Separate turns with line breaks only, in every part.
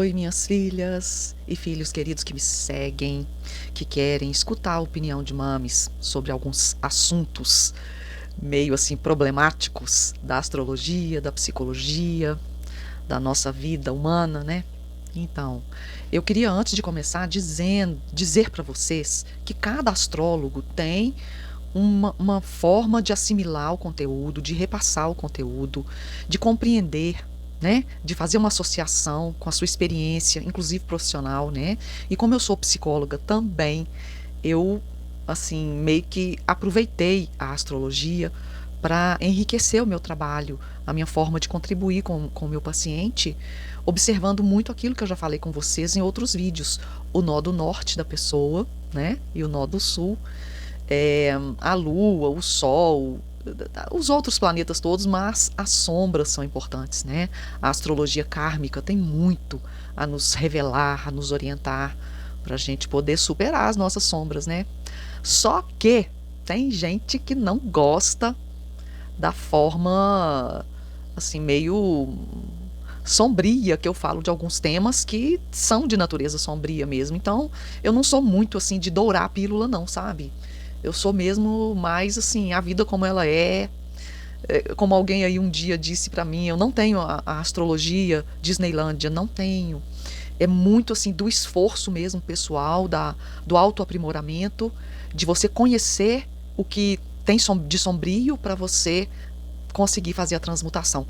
Oi, minhas filhas e filhos queridos que me seguem, que querem escutar a opinião de mames sobre alguns assuntos meio assim problemáticos da astrologia, da psicologia, da nossa vida humana, né? Então, eu queria antes de começar dizer para vocês que cada astrólogo tem uma forma de assimilar o conteúdo, de repassar o conteúdo, de compreender, né? De fazer uma associação com a sua experiência, inclusive profissional, né? E como eu sou psicóloga também, eu, assim, meio que aproveitei a astrologia para enriquecer o meu trabalho, a minha forma de contribuir com o meu paciente, observando muito aquilo que eu já falei com vocês em outros vídeos. O nó do norte da pessoa, né? E o nó do sul, a Lua, o Sol, os outros planetas todos, mas as sombras são importantes, né? A astrologia kármica tem muito a nos revelar, a nos orientar, para a gente poder superar as nossas sombras, né? Só que tem gente que não gosta da forma, assim, meio sombria que eu falo de alguns temas que são de natureza sombria mesmo. Então, eu não sou muito, assim, de dourar a pílula, não, sabe? Eu sou mesmo mais, assim, a vida como ela é. Como alguém aí um dia disse pra mim, eu não tenho a astrologia Disneylândia, não tenho. É muito, assim, do esforço mesmo pessoal, do autoaprimoramento, de você conhecer o que tem de sombrio para você conseguir fazer a transmutação.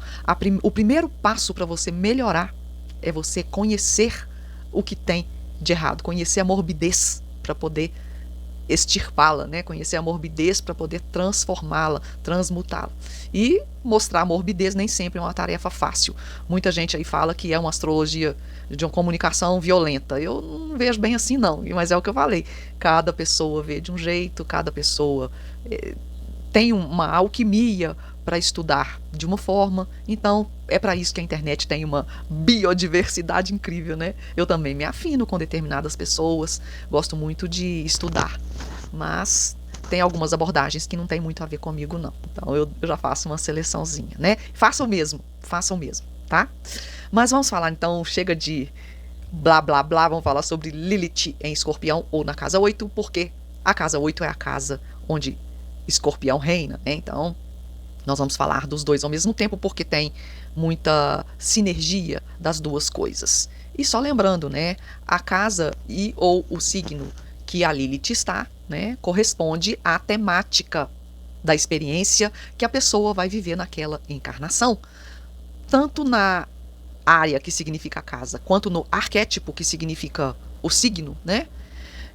O primeiro passo para você melhorar é você conhecer o que tem de errado, conhecer a morbidez para poder extirpá-la, né? Conhecer a morbidez para poder transformá-la, transmutá-la. E mostrar a morbidez nem sempre é uma tarefa fácil. Muita gente aí fala que é uma astrologia de uma comunicação violenta. Eu não vejo bem assim, não. Mas é o que eu falei. Cada pessoa vê de um jeito, cada pessoa tem uma alquimia para estudar de uma forma. Então, é para isso que a internet tem uma biodiversidade incrível, né? Eu também me afino com determinadas pessoas, gosto muito de estudar, mas tem algumas abordagens que não tem muito a ver comigo, não. Então, eu já faço uma seleçãozinha, né? Façam mesmo, tá? Mas vamos falar, então, chega de blá, blá, blá, vamos falar sobre Lilith em Escorpião ou na casa 8, porque a casa 8 é a casa onde Escorpião reina, né? Então, nós vamos falar dos dois ao mesmo tempo, porque tem muita sinergia das duas coisas. E só lembrando, né, a casa e ou o signo que a Lilith está, né, corresponde à temática da experiência que a pessoa vai viver naquela encarnação. Tanto na área que significa a casa, quanto no arquétipo que significa o signo, né,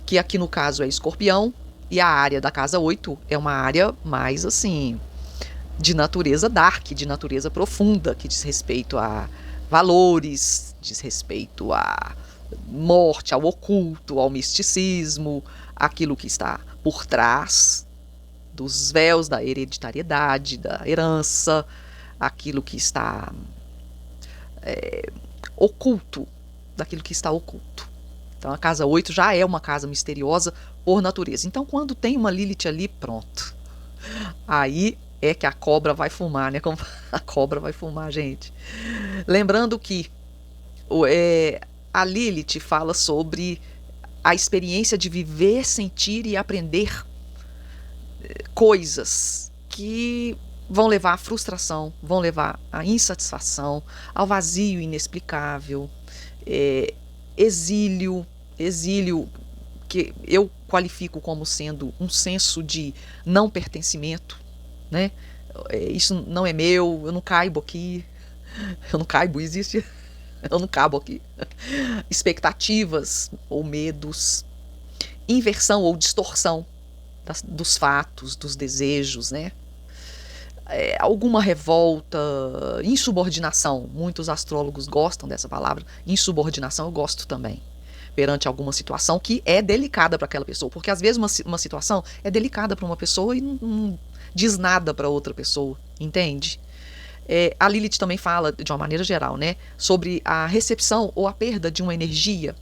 que aqui no caso é Escorpião, e a área da casa 8 é uma área mais assim de natureza dark, de natureza profunda, que diz respeito a valores, diz respeito à morte, ao oculto, ao misticismo, aquilo que está por trás dos véus da hereditariedade, da herança, aquilo que está oculto, daquilo que está oculto. Então a casa 8 já é uma casa misteriosa por natureza. Então quando tem uma Lilith ali, pronto. Aí é que a cobra vai fumar, né? Como a cobra vai fumar, gente. Lembrando que a Lilith fala sobre a experiência de viver, sentir e aprender coisas que vão levar à frustração, vão levar à insatisfação, ao vazio inexplicável, exílio que eu qualifico como sendo um senso de não pertencimento, né? Isso não é meu, eu não caibo aqui, eu não caibo, existe, eu não cabo aqui. Expectativas ou medos, inversão ou distorção dos fatos, dos desejos, né? Alguma revolta, insubordinação. Muitos astrólogos gostam dessa palavra. Insubordinação eu gosto também. Perante alguma situação que é delicada para aquela pessoa. Porque às vezes uma situação é delicada para uma pessoa e não diz nada para outra pessoa, entende? A Lilith também fala, de uma maneira geral, né, sobre a recepção ou a perda de uma energia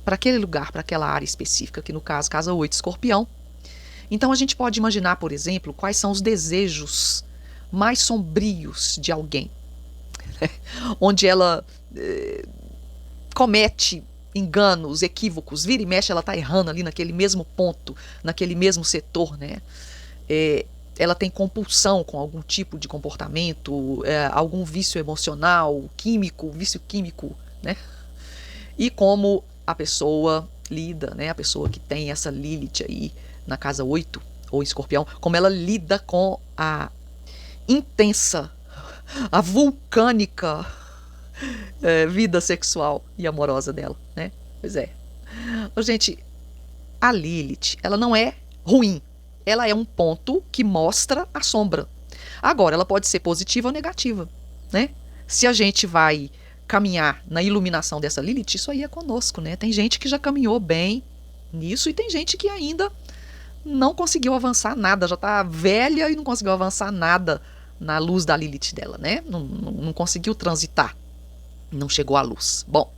para aquele lugar, para aquela área específica, que no caso, casa 8, Escorpião. Então a gente pode imaginar, por exemplo, quais são os desejos mais sombrios de alguém. onde ela comete enganos, equívocos, vira e mexe, ela está errando ali naquele mesmo ponto, naquele mesmo setor, né? Ela tem compulsão com algum tipo de comportamento, algum vício emocional, químico, vício químico, né? E como a pessoa lida, né? A pessoa que tem essa Lilith aí na casa 8, ou Escorpião, como ela lida com a intensa, a vulcânica vida sexual e amorosa dela, né? Pois é. Gente, a Lilith, ela não é ruim. Ela é um ponto que mostra a sombra. Agora, ela pode ser positiva ou negativa, né? Se a gente vai caminhar na iluminação dessa Lilith, isso aí é conosco, né? Tem gente que já caminhou bem nisso e tem gente que ainda não conseguiu avançar nada, já tá velha e não conseguiu avançar nada na luz da Lilith dela, né? Não conseguiu transitar, não chegou à luz. Bom,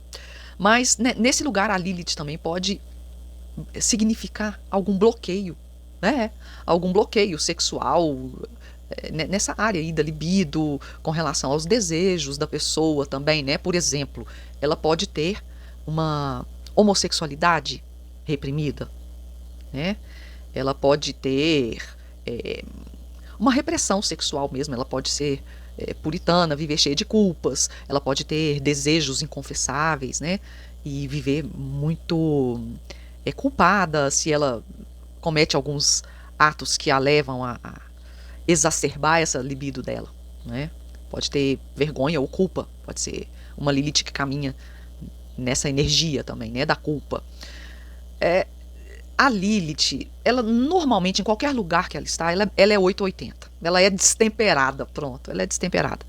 mas né, nesse lugar a Lilith também pode significar algum bloqueio, né? Algum bloqueio sexual nessa área aí da libido, com relação aos desejos da pessoa também, né? Por exemplo, ela pode ter uma homossexualidade reprimida, né? Ela pode ter uma repressão sexual mesmo, ela pode ser puritana, viver cheia de culpas, ela pode ter desejos inconfessáveis, né? E viver muito culpada se ela comete alguns atos que a levam a exacerbar essa libido dela, né? Pode ter vergonha ou culpa, pode ser uma Lilith que caminha nessa energia também, né? Da culpa. A Lilith, ela normalmente, em qualquer lugar que ela está, ela é 880. Ela é destemperada, pronto, ela é destemperada.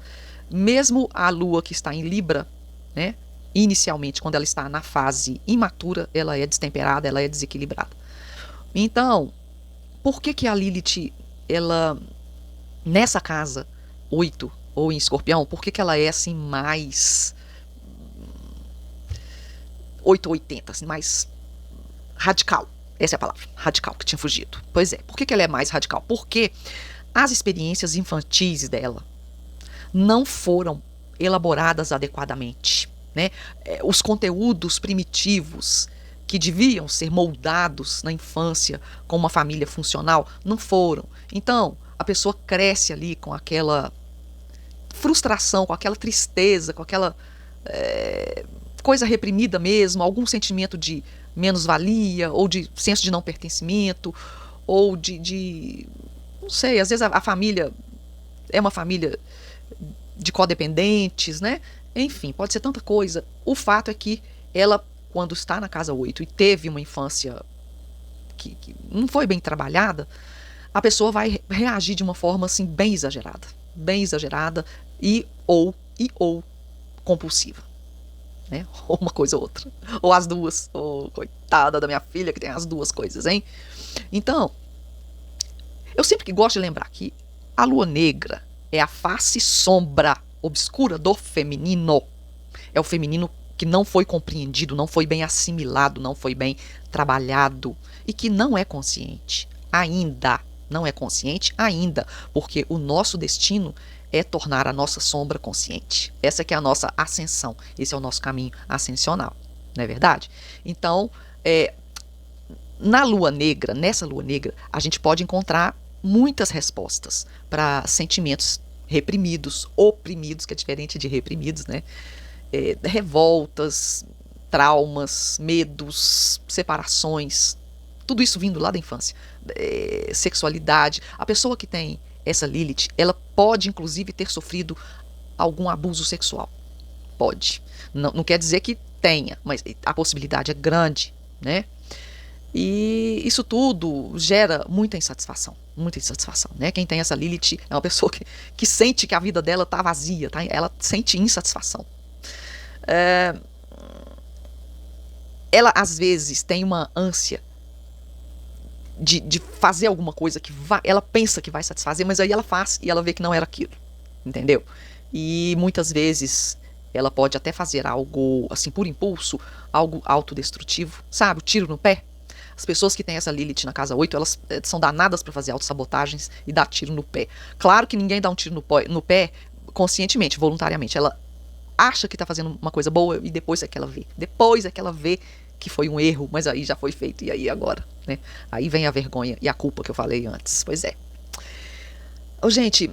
Mesmo a lua que está em Libra, né? Inicialmente, quando ela está na fase imatura, ela é destemperada, ela é desequilibrada. Então, por que a Lilith, ela, nessa casa 8, ou em Escorpião, por que ela é assim mais 880, assim, mais radical? Essa é a palavra, radical, que tinha fugido. Pois é, por que ela é mais radical? Porque as experiências infantis dela não foram elaboradas adequadamente, né? Os conteúdos primitivos que deviam ser moldados na infância com uma família funcional não foram. Então, a pessoa cresce ali com aquela frustração, com aquela tristeza, com aquela coisa reprimida mesmo, algum sentimento de menos-valia, ou de senso de não pertencimento, ou não sei, às vezes a família é uma família de codependentes, né? Enfim, pode ser tanta coisa. O fato é que ela, quando está na casa 8 e teve uma infância que não foi bem trabalhada, a pessoa vai reagir de uma forma assim bem exagerada e ou compulsiva. Né? Ou uma coisa ou outra. Ou as duas. Ou coitada da minha filha que tem as duas coisas, hein? Então, eu sempre que gosto de lembrar que a lua negra é a face sombra obscura do feminino. É o feminino que não foi compreendido, não foi bem assimilado, não foi bem trabalhado e que não é consciente ainda. Não é consciente ainda, porque o nosso destino é tornar a nossa sombra consciente. Essa que é a nossa ascensão, esse é o nosso caminho ascensional, não é verdade? Então, na lua negra, nessa lua negra, a gente pode encontrar muitas respostas para sentimentos reprimidos, oprimidos, que é diferente de reprimidos, né? Revoltas, traumas, medos, separações, tudo isso vindo lá da infância. Sexualidade. A pessoa que tem essa Lilith, ela pode inclusive ter sofrido algum abuso sexual. Pode. Não quer dizer que tenha, mas a possibilidade é grande, né? E isso tudo gera muita insatisfação, né? Quem tem essa Lilith é uma pessoa que sente que a vida dela tá vazia, tá? Ela sente insatisfação. Ela às vezes tem uma ânsia de fazer alguma coisa que ela pensa que vai satisfazer, mas aí ela faz e ela vê que não era aquilo, entendeu? E muitas vezes ela pode até fazer algo assim por impulso, algo autodestrutivo, sabe? O tiro no pé. As pessoas que têm essa Lilith na casa 8, elas são danadas para fazer autossabotagens e dar tiro no pé. Claro que ninguém dá um tiro no pé conscientemente, voluntariamente. Ela acha que tá fazendo uma coisa boa e depois é que ela vê. Depois é que ela vê que foi um erro, mas aí já foi feito, e aí agora, né? Aí vem a vergonha e a culpa que eu falei antes. Pois é. Gente,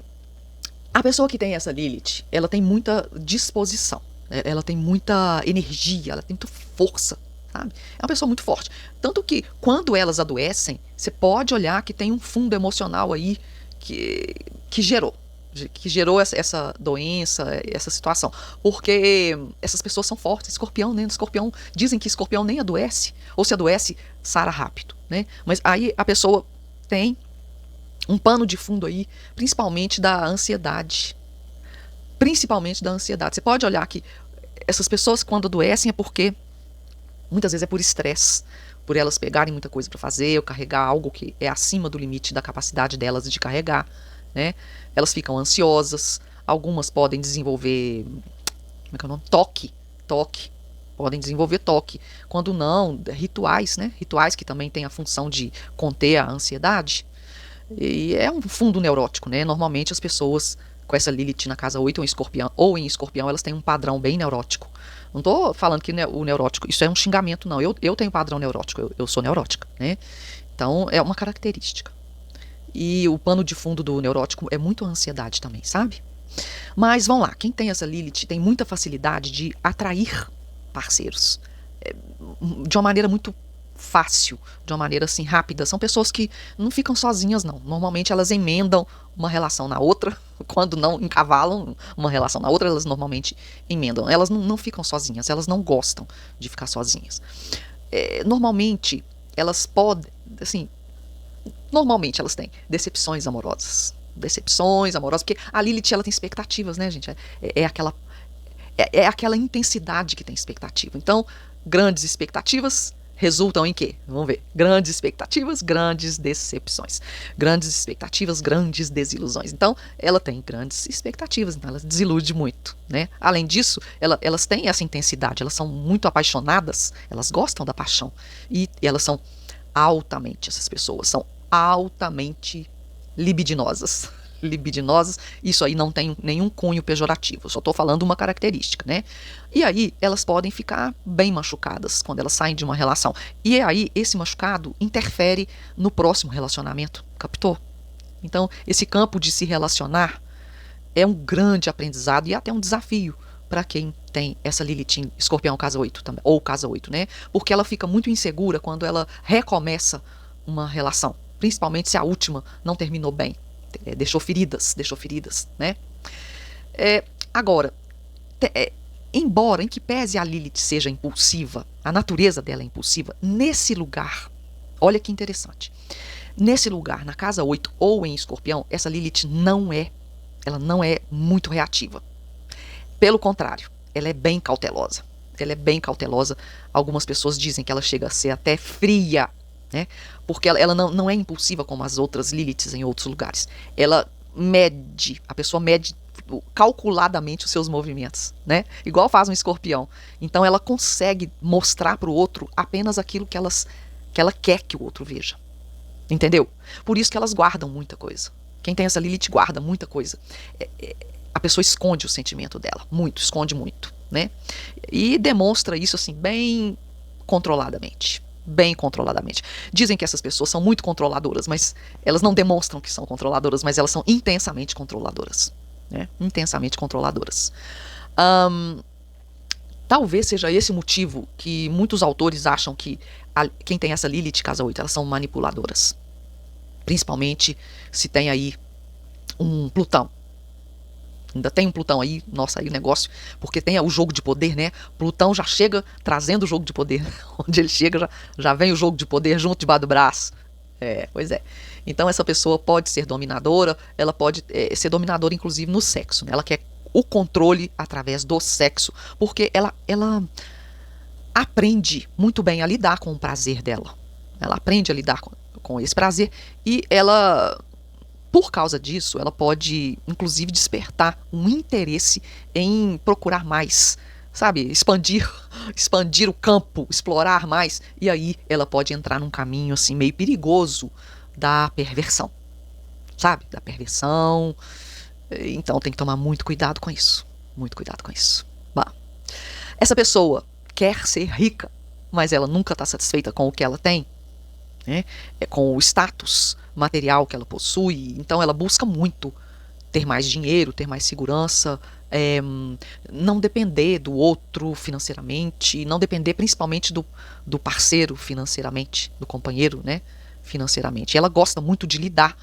a pessoa que tem essa Lilith, ela tem muita disposição, né? Ela tem muita energia, ela tem muita força, sabe? É uma pessoa muito forte. Tanto que, quando elas adoecem, você pode olhar que tem um fundo emocional aí que gerou essa doença, essa situação. Porque essas pessoas são fortes. Escorpião, né? Escorpião, dizem que escorpião nem adoece, ou se adoece, sara rápido, né? Mas aí a pessoa tem um pano de fundo aí, principalmente da ansiedade. Principalmente da ansiedade. Você pode olhar que essas pessoas, quando adoecem, é porque muitas vezes é por estresse, por elas pegarem muita coisa para fazer, ou carregar algo que é acima do limite da capacidade delas de carregar, né? Elas ficam ansiosas, algumas podem desenvolver, como é que é o nome? Toque, podem desenvolver toque. Quando não, rituais, né? Rituais que também têm a função de conter a ansiedade. E é um fundo neurótico, né? Normalmente as pessoas com essa Lilith na casa 8 ou em escorpião, elas têm um padrão bem neurótico. Não tô falando que o neurótico, isso é um xingamento, não. Eu tenho padrão neurótico, eu sou neurótica, né? Então, é uma característica. E o pano de fundo do neurótico é muito a ansiedade também, sabe? Mas, vamos lá, quem tem essa Lilith tem muita facilidade de atrair parceiros. De uma maneira muito fácil, de uma maneira assim rápida. São pessoas que não ficam sozinhas, não. Normalmente elas emendam uma relação na outra. Quando não encavalam uma relação na outra, elas normalmente emendam. Elas não ficam sozinhas, elas não gostam de ficar sozinhas. Normalmente elas podem, assim, normalmente elas têm decepções amorosas. Decepções amorosas, porque a Lilith, ela tem expectativas, né, gente? É aquela intensidade que tem expectativa. Então, grandes expectativas resultam em quê? Vamos ver. Grandes expectativas, grandes decepções. Grandes expectativas, grandes desilusões. Então, ela tem grandes expectativas, então ela desilude muito, né? Além disso, elas têm essa intensidade, elas são muito apaixonadas, elas gostam da paixão. E elas são altamente, essas pessoas são altamente libidinosas. Libidinosas, isso aí não tem nenhum cunho pejorativo, só estou falando uma característica, né? E aí elas podem ficar bem machucadas quando elas saem de uma relação. E aí esse machucado interfere no próximo relacionamento, captou? Então esse campo de se relacionar é um grande aprendizado e até um desafio para quem tem essa Lilith em Escorpião casa 8 também, ou casa 8, né? Porque ela fica muito insegura quando ela recomeça uma relação, principalmente se a última não terminou bem. Deixou feridas, né? Agora, embora em que pese a Lilith seja impulsiva, a natureza dela é impulsiva, nesse lugar, olha que interessante, nesse lugar, na casa 8 ou em Escorpião, essa Lilith ela não é muito reativa. Pelo contrário, ela é bem cautelosa. Algumas pessoas dizem que ela chega a ser até fria, né? Porque ela não é impulsiva como as outras Liliths em outros lugares. A pessoa mede calculadamente os seus movimentos, né? Igual faz um escorpião. Então ela consegue mostrar para o outro apenas aquilo que ela quer que o outro veja. Entendeu? Por isso que elas guardam muita coisa. Quem tem essa Lilith guarda muita coisa. A pessoa esconde o sentimento dela, esconde muito, né? E demonstra isso assim bem controladamente. Dizem que essas pessoas são muito controladoras, mas elas não demonstram que são controladoras, mas elas são intensamente controladoras, né? Intensamente controladoras. Talvez seja esse o motivo que muitos autores acham que quem tem essa Lilith casa 8, elas são manipuladoras. Principalmente se tem aí um Plutão. Ainda tem um Plutão aí, nossa, aí o negócio, porque tem o jogo de poder, né? Plutão já chega trazendo o jogo de poder. Onde ele chega, já vem o jogo de poder junto debaixo do braço. Pois é. Então essa pessoa pode ser dominadora, ela pode ser dominadora inclusive no sexo, né? Ela quer o controle através do sexo, porque ela aprende muito bem a lidar com o prazer dela. Ela aprende a lidar com esse prazer e ela... Por causa disso, ela pode, inclusive, despertar um interesse em procurar mais, sabe? Expandir o campo, explorar mais. E aí ela pode entrar num caminho, assim, meio perigoso da perversão, sabe? Da perversão. Então tem que tomar muito cuidado com isso. Muito cuidado com isso. Bom, Essa pessoa quer ser rica, mas ela nunca está satisfeita com o que ela tem, né? Com o status material que ela possui. Então ela busca muito ter mais dinheiro, ter mais segurança, não depender do outro financeiramente, não depender principalmente do parceiro financeiramente, do companheiro, né, financeiramente. E ela gosta muito de lidar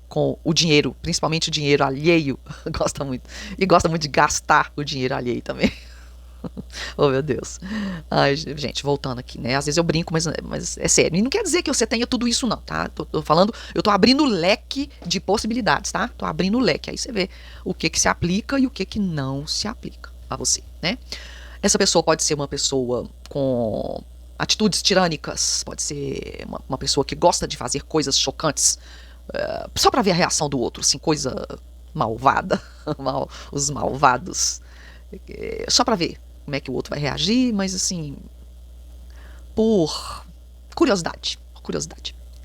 com o dinheiro, principalmente o dinheiro alheio, gosta muito. E gosta muito de gastar o dinheiro alheio também. Oh, meu Deus. Ai, gente, voltando aqui, né? Às vezes eu brinco, mas é sério. E não quer dizer que você tenha tudo isso, não, tá? Tô falando, eu tô abrindo o leque de possibilidades, tá? Tô abrindo o leque. Aí você vê o que se aplica e o que não se aplica a você, né? Essa pessoa pode ser uma pessoa com atitudes tirânicas, pode ser uma pessoa que gosta de fazer coisas chocantes, só pra ver a reação do outro, assim, coisa malvada, os malvados, só pra ver como é que o outro vai reagir, mas assim, por curiosidade,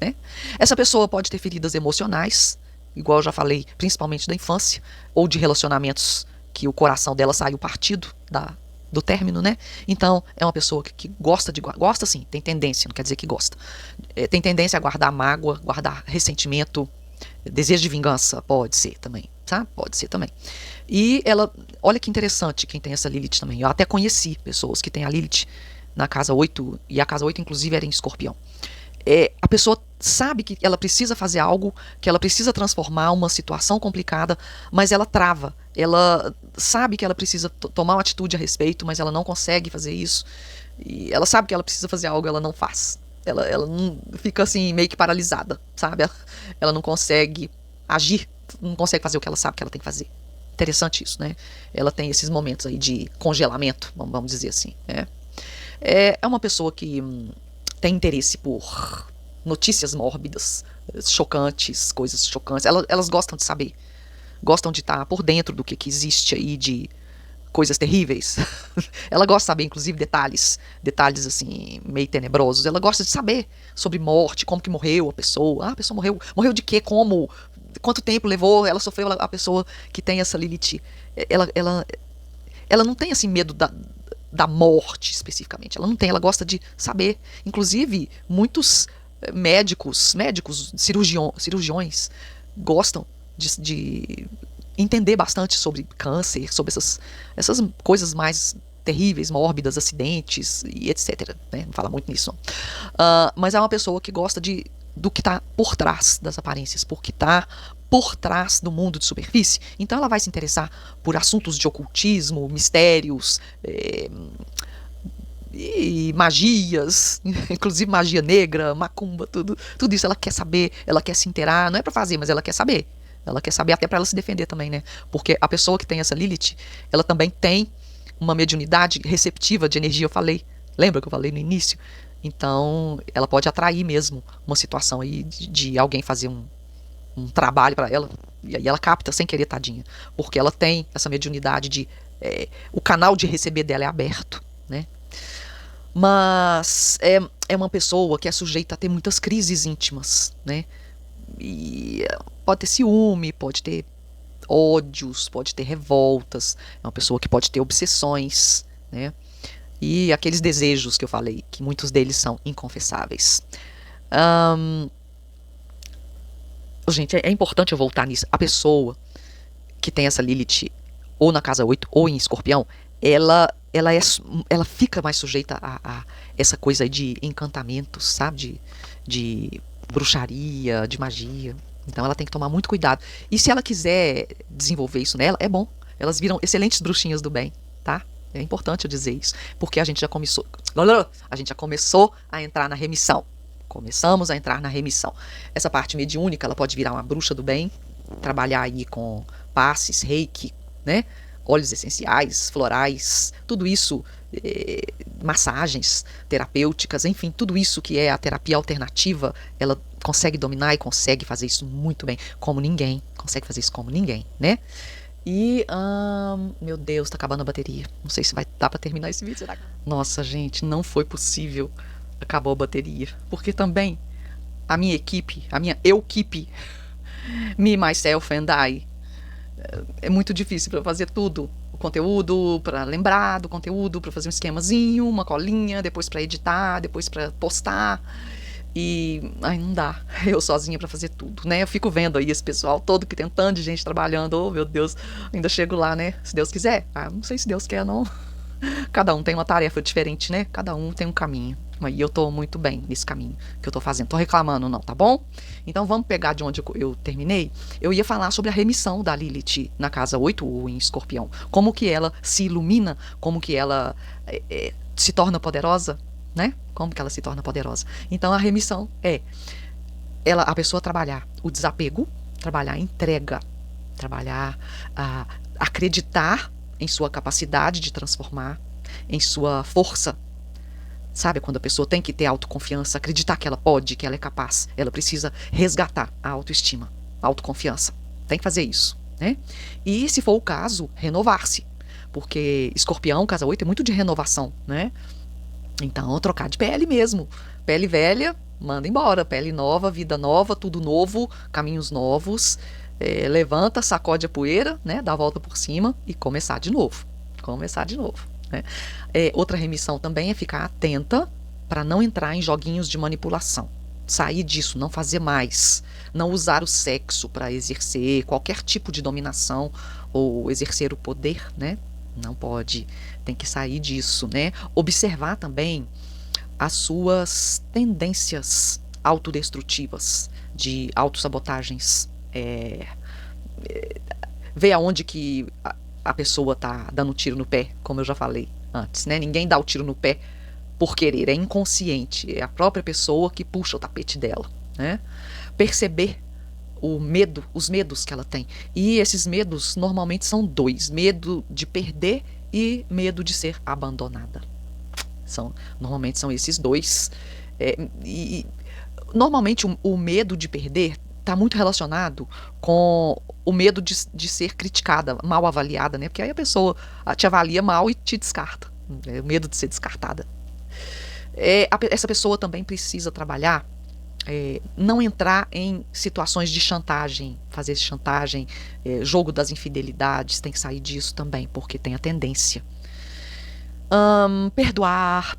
né? Essa pessoa pode ter feridas emocionais, igual eu já falei, principalmente da infância, ou de relacionamentos que o coração dela saiu partido do término, né? Então, é uma pessoa que gosta sim, tem tendência, não quer dizer que gosta. Tem tendência a guardar mágoa, guardar ressentimento, desejo de vingança, pode ser também, tá? Pode ser também. E ela, olha que interessante quem tem essa Lilith também. Eu até conheci pessoas que têm a Lilith na casa 8, e a casa 8 inclusive era em Escorpião. A pessoa sabe que ela precisa fazer algo, que ela precisa transformar uma situação complicada, mas ela trava. Ela sabe que ela precisa tomar uma atitude a respeito, mas ela não consegue fazer isso. E ela sabe que ela precisa fazer algo, ela não faz. Ela não, fica assim, meio que paralisada, sabe? Ela não consegue agir, não consegue fazer o que ela sabe que ela tem que fazer. Interessante isso, né? Ela tem esses momentos aí de congelamento, vamos dizer assim, né? É uma pessoa que tem interesse por notícias mórbidas, chocantes, coisas chocantes. Elas gostam de saber, gostam de estar por dentro do que existe aí de coisas terríveis. Ela gosta de saber, inclusive, detalhes assim, meio tenebrosos. Ela gosta de saber sobre morte, como que morreu a pessoa. Ah, a pessoa morreu de quê? Como? Quanto tempo levou? Ela sofreu, a pessoa que tem essa Lilith. Ela não tem, assim, medo da morte, especificamente. Ela não tem, ela gosta de saber. Inclusive, muitos médicos, cirurgiões, gostam de entender bastante sobre câncer, sobre essas coisas mais terríveis, mórbidas, acidentes e etc. Né? Não fala muito nisso. Mas é uma pessoa que gosta do que está por trás das aparências, porque está por trás do mundo de superfície. Então ela vai se interessar por assuntos de ocultismo, mistérios, e magias, inclusive magia negra, macumba, tudo isso ela quer saber, ela quer se inteirar, não é pra fazer, mas ela quer saber. Ela quer saber até pra ela se defender também, né? Porque a pessoa que tem essa Lilith, ela também tem uma mediunidade receptiva de energia, eu falei. Lembra que eu falei no início? Então, ela pode atrair mesmo uma situação aí de alguém fazer um trabalho pra ela, e aí ela capta sem querer, tadinha. Porque ela tem essa mediunidade o canal de receber dela é aberto, né? Mas é uma pessoa que é sujeita a ter muitas crises íntimas, né? E pode ter ciúme, pode ter ódios, pode ter revoltas. É uma pessoa que pode ter obsessões, né? E aqueles desejos que eu falei, que muitos deles são inconfessáveis. Gente, é importante eu voltar nisso. A pessoa que tem essa Lilith ou na casa 8 ou em Escorpião, ela fica mais sujeita a essa coisa de encantamentos, sabe? De bruxaria, de magia. Então ela tem que tomar muito cuidado. E se ela quiser desenvolver isso nela, é bom. Elas viram excelentes bruxinhas do bem, tá? É importante eu dizer isso. Porque a gente já começou a entrar na remissão. Começamos a entrar na remissão. Essa parte mediúnica, ela pode virar uma bruxa do bem, trabalhar aí com passes, reiki, né? Óleos essenciais, florais, tudo isso, massagens terapêuticas, enfim, tudo isso que é a terapia alternativa, ela consegue dominar e consegue fazer isso muito bem, como ninguém, consegue fazer isso como ninguém, né? E, meu Deus, tá acabando a bateria. Não sei se vai dar pra terminar esse vídeo, será? Nossa, gente, não foi possível. Acabou a bateria. Porque também a minha equipe, a minha eu-equipe, me, myself and I, é muito difícil para fazer tudo conteúdo para lembrar do conteúdo, para fazer um esquemazinho, uma colinha, depois para editar, depois para postar. E aí não dá, eu sozinha para fazer tudo, né? Eu fico vendo aí esse pessoal todo que tem um tanto de gente trabalhando. Oh, meu Deus, ainda chego lá, né? Se Deus quiser. Não sei se Deus quer, não. Cada um tem uma tarefa diferente, né? Cada um tem um caminho. E eu tô muito bem nesse caminho que eu tô fazendo. Tô reclamando não, tá bom? Então vamos pegar de onde eu terminei. Eu ia falar sobre a remissão da Lilith na casa 8 ou em Escorpião. Como que ela se ilumina, como que ela se torna poderosa, né? Como que ela se torna poderosa. Então a remissão é a pessoa trabalhar o desapego, trabalhar a entrega, trabalhar acreditar em sua capacidade de transformar, em sua força. Sabe, quando a pessoa tem que ter autoconfiança, acreditar que ela pode, que ela é capaz, ela precisa resgatar a autoestima, a autoconfiança. Tem que fazer isso, né? E, se for o caso, renovar-se. Porque Escorpião, casa 8, é muito de renovação, né? Então, trocar de pele mesmo. Pele velha, manda embora. Pele nova, vida nova, tudo novo, caminhos novos. Levanta, sacode a poeira, né? Dá a volta por cima e começar de novo. Começar de novo, né? Outra remissão também é ficar atenta para não entrar em joguinhos de manipulação. Sair disso, não fazer mais. Não usar o sexo para exercer qualquer tipo de dominação ou exercer o poder, né? Não pode. Tem que sair disso, né? Observar também as suas tendências autodestrutivas, de autossabotagens. Ver aonde que a pessoa tá dando tiro no pé, como eu já falei antes, né? Ninguém dá o tiro no pé por querer, é inconsciente, é a própria pessoa que puxa o tapete dela, né? Perceber o medo, os medos que ela tem. E esses medos normalmente são dois: medo de perder e medo de ser abandonada. Normalmente são esses dois. Normalmente o medo de perder está muito relacionado com o medo de ser criticada, mal avaliada, né? Porque aí a pessoa te avalia mal e te descarta. O medo de ser descartada. Essa pessoa também precisa trabalhar, não entrar em situações de chantagem, fazer chantagem, jogo das infidelidades, tem que sair disso também, porque tem a tendência. Perdoar.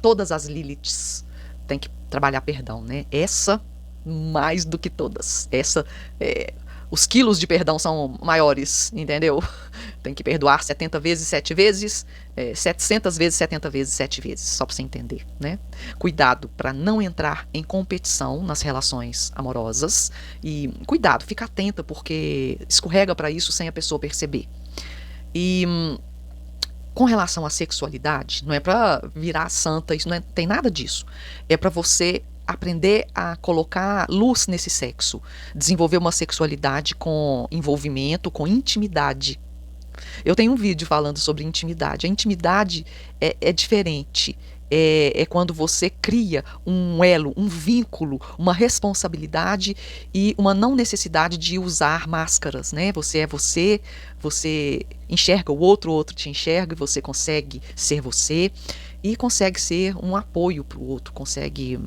Todas as Liliths tem que trabalhar perdão, né? Essa mais do que todas. Os quilos de perdão são maiores, entendeu? Tem que perdoar 70 vezes, 7 vezes, 700 vezes, 70 vezes, 7 vezes, só para você entender, né? Cuidado para não entrar em competição nas relações amorosas e cuidado, fica atenta, porque escorrega para isso sem a pessoa perceber. E com relação à sexualidade, não é para virar santa, isso não tem nada disso. É para você aprender a colocar luz nesse sexo, desenvolver uma sexualidade com envolvimento, com intimidade. Eu tenho um vídeo falando sobre intimidade. A intimidade é diferente. É quando você cria um elo, um vínculo, uma responsabilidade e uma não necessidade de usar máscaras, né? Você é você enxerga o outro te enxerga, e você consegue ser você e consegue ser um apoio para o outro, consegue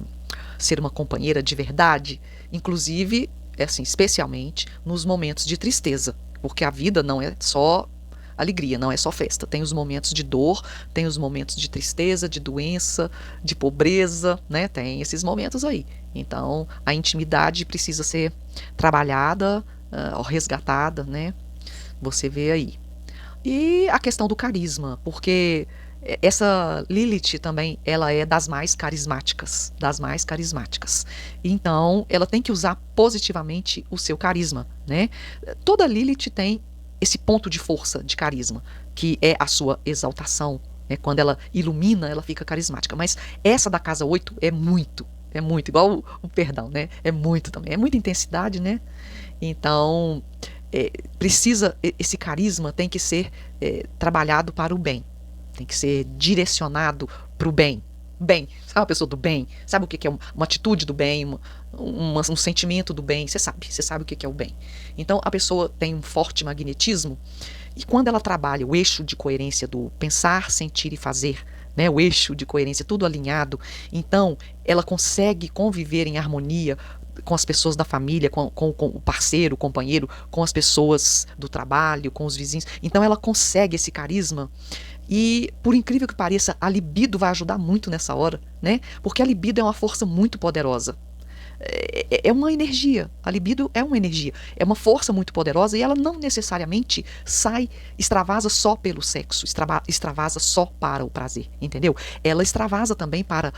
ser uma companheira de verdade, inclusive, assim, especialmente nos momentos de tristeza, porque a vida não é só alegria, não é só festa. Tem os momentos de dor, tem os momentos de tristeza, de doença, de pobreza, né? Tem esses momentos aí. Então, a intimidade precisa ser trabalhada, resgatada, né? Você vê aí. E a questão do carisma, porque essa Lilith também, ela é das mais carismáticas, Então, ela tem que usar positivamente o seu carisma, né? Toda Lilith tem esse ponto de força, de carisma, que é a sua exaltação, né? Quando ela ilumina, ela fica carismática. Mas essa da casa 8 é muito, igual o perdão, né? É muito também, é muita intensidade, né? Então, esse carisma tem que ser trabalhado para o bem, tem que ser direcionado para o bem. Sabe a pessoa do bem? Sabe o que é uma atitude do bem, um sentimento do bem? Você sabe o que é o bem. Então a pessoa tem um forte magnetismo, e quando ela trabalha o eixo de coerência do pensar, sentir e fazer, né, o eixo de coerência tudo alinhado, então ela consegue conviver em harmonia com as pessoas da família, com o parceiro, o companheiro, com as pessoas do trabalho, com os vizinhos. Então ela consegue esse carisma e, por incrível que pareça, a libido vai ajudar muito nessa hora, né? Porque a libido é uma força muito poderosa. É uma energia, a libido é uma energia, é uma força muito poderosa e ela não necessariamente extravasa só pelo sexo, extravasa só para o prazer, entendeu? Ela extravasa também para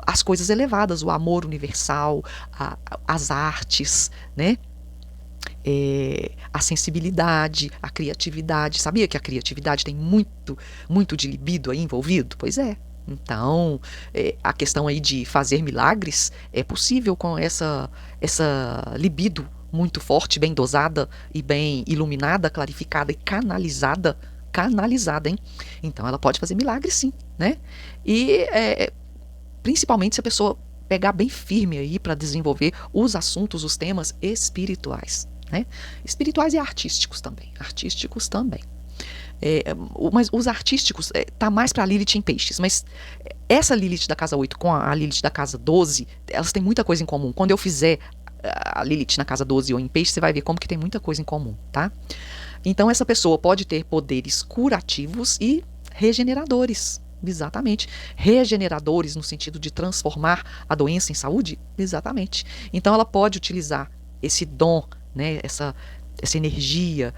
as coisas elevadas, o amor universal, as artes, né? A sensibilidade, a criatividade. Sabia que a criatividade tem muito de libido aí envolvido? Pois é. Então, a questão aí de fazer milagres é possível com essa libido muito forte, bem dosada e bem iluminada, clarificada e canalizada, hein? Então, ela pode fazer milagres, sim, né? E principalmente se a pessoa pegar bem firme aí para desenvolver os assuntos, os temas espirituais, né? Espirituais e artísticos também. Mas os artísticos tá mais para a Lilith em peixes, mas essa Lilith da casa 8 com a Lilith da casa 12, elas têm muita coisa em comum. Quando eu fizer a Lilith na casa 12 ou em peixes, você vai ver como que tem muita coisa em comum, tá? Então essa pessoa pode ter poderes curativos e regeneradores. Exatamente. Regeneradores no sentido de transformar a doença em saúde? Exatamente. Então ela pode utilizar esse dom, né, essa energia,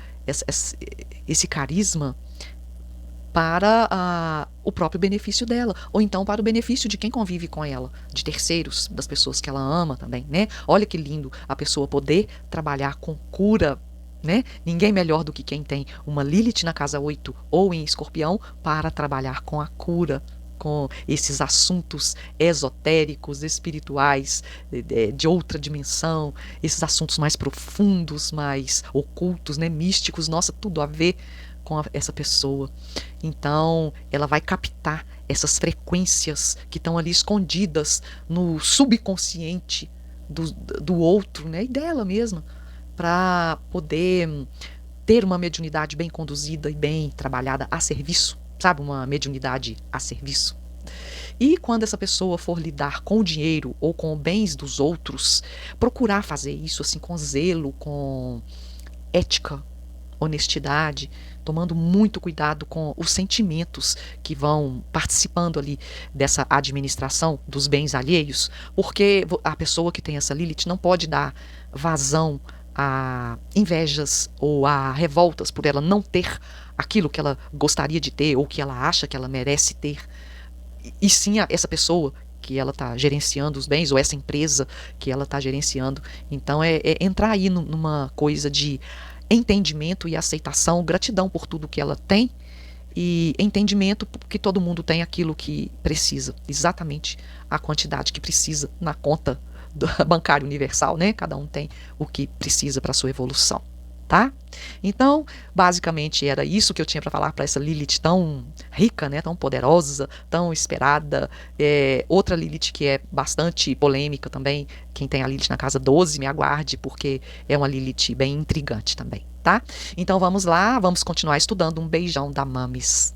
esse carisma para o próprio benefício dela, ou então para o benefício de quem convive com ela, de terceiros, das pessoas que ela ama também, né? Olha que lindo a pessoa poder trabalhar com cura, né? Ninguém melhor do que quem tem uma Lilith na casa 8 ou em Escorpião para trabalhar com a cura, com esses assuntos esotéricos, espirituais, de outra dimensão, esses assuntos mais profundos, mais ocultos, né, místicos, nossa, tudo a ver com essa pessoa. Então, ela vai captar essas frequências que estão ali escondidas no subconsciente do outro, né, e dela mesma, para poder ter uma mediunidade bem conduzida e bem trabalhada a serviço, sabe? Uma mediunidade a serviço. E quando essa pessoa for lidar com o dinheiro ou com bens dos outros, procurar fazer isso assim com zelo, com ética, honestidade, tomando muito cuidado com os sentimentos que vão participando ali dessa administração dos bens alheios, porque a pessoa que tem essa Lilith não pode dar vazão a invejas ou a revoltas por ela não ter aquilo que ela gostaria de ter ou que ela acha que ela merece ter, e sim essa pessoa que ela está gerenciando os bens, ou essa empresa que ela está gerenciando. Então é entrar aí numa coisa de entendimento e aceitação, gratidão por tudo que ela tem e entendimento que todo mundo tem aquilo que precisa, exatamente a quantidade que precisa na conta bancária universal, né? Cada um tem o que precisa para a sua evolução, tá? Então, basicamente era isso que eu tinha para falar para essa Lilith tão rica, né? Tão poderosa, tão esperada. Outra Lilith que é bastante polêmica também, quem tem a Lilith na casa 12, me aguarde, porque é uma Lilith bem intrigante também, tá? Então vamos lá, vamos continuar estudando. Um beijão da Mamis.